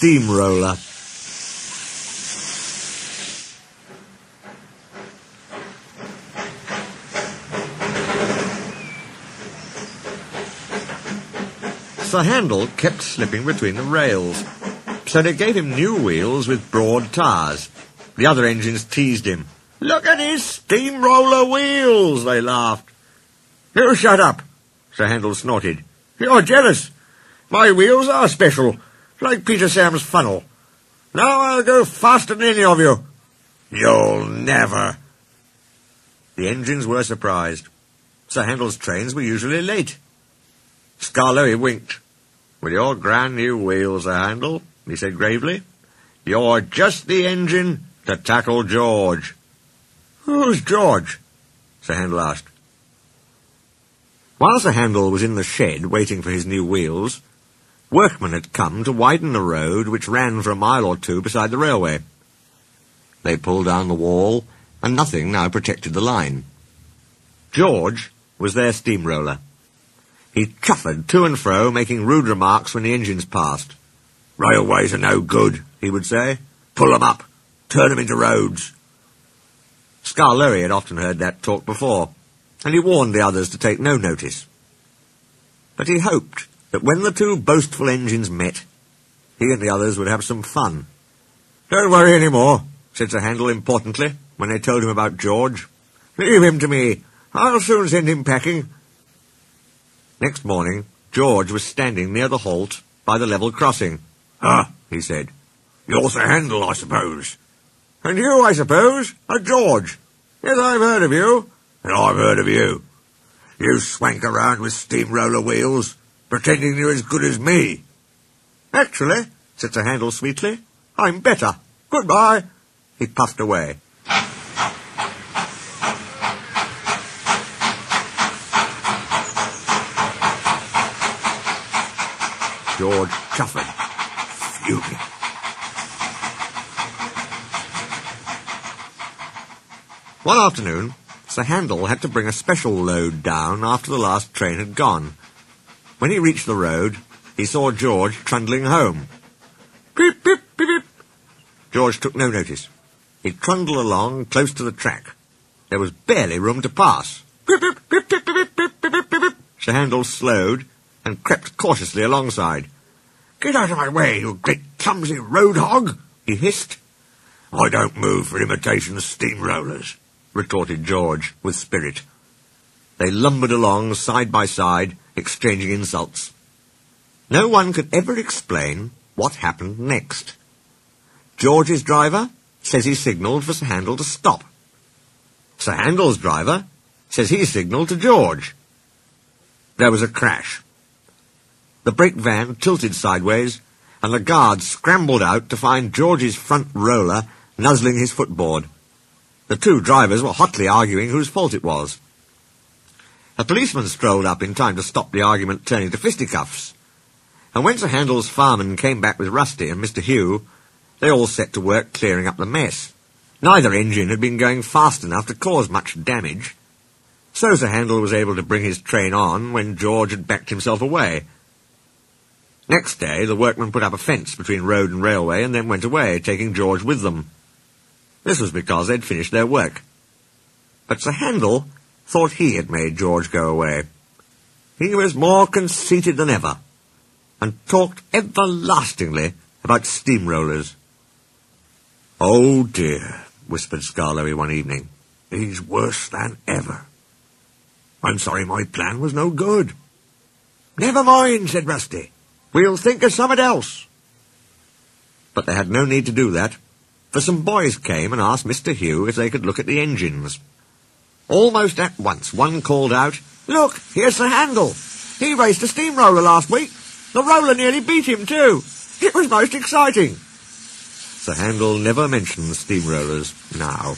steamroller. Sir Handel kept slipping between the rails, so they gave him new wheels with broad tyres. The other engines teased him. "Look at his steamroller wheels," they laughed. "You shut up," Sir Handel snorted. "You're jealous. My wheels are special, like Peter Sam's funnel. Now I'll go faster than any of you." "You'll never." The engines were surprised. Sir Handel's trains were usually late. Skarloey winked. "With your grand new wheels, Sir Handel," he said gravely, "you're just the engine to tackle George." "Who's George?" Sir Handel asked. While Sir Handel was in the shed waiting for his new wheels, workmen had come to widen the road which ran for a mile or two beside the railway. They pulled down the wall, and nothing now protected the line. George was their steamroller. He chuffered to and fro, making rude remarks when the engines passed. "Railways are no good," he would say. "Pull 'em up. Turn 'em into roads." Skarloey had often heard that talk before, and he warned the others to take no notice. But he hoped that when the two boastful engines met, he and the others would have some fun. "Don't worry any more," said Sir Handel importantly, when they told him about George. "Leave him to me. I'll soon send him packing." Next morning, George was standing near the halt by the level crossing. "Ah," he said, "you're Sir Handel, I suppose." "And you, I suppose, are George." "Yes, I've heard of you." "And I've heard of you. You swank around with steamroller wheels, pretending you're as good as me." "Actually," said Sir Handel sweetly, "I'm better. Goodbye." He puffed away. George chuffered, fuming. One afternoon, Sir Handel had to bring a special load down after the last train had gone. When he reached the road, he saw George trundling home. "Pip, pip, pip, pip." George took no notice. He trundled along close to the track. There was barely room to pass. "Pip, pip, pip, pip, pip, pip, pip, pip, pip." Sir Handel slowed and crept cautiously alongside. "Get out of my way, you great clumsy road hog," he hissed. "I don't move for imitation steamrollers," retorted George with spirit. They lumbered along side by side, exchanging insults. No one could ever explain what happened next. George's driver says he signalled for Sir Handel to stop. Sir Handel's driver says he signalled to George. There was a crash. The brake van tilted sideways, and the guard scrambled out to find George's front roller nuzzling his footboard. The two drivers were hotly arguing whose fault it was. A policeman strolled up in time to stop the argument turning to fisticuffs, and when Sir Handel's fireman came back with Rusty and Mr. Hugh, they all set to work clearing up the mess. Neither engine had been going fast enough to cause much damage, so Sir Handel was able to bring his train on when George had backed himself away. Next day, the workmen put up a fence between road and railway and then went away, taking George with them. This was because they'd finished their work. But Sir Handel thought he had made George go away. He was more conceited than ever, and talked everlastingly about steamrollers. "Oh dear," whispered Skarloey one evening, "he's worse than ever. I'm sorry my plan was no good." "Never mind," said Rusty. "We'll think of something else." But they had no need to do that, for some boys came and asked Mr. Hugh if they could look at the engines. Almost at once one called out, "Look, here's Sir Handel. He raced a steamroller last week. The roller nearly beat him too. It was most exciting." Sir Handel never mentioned steamrollers now.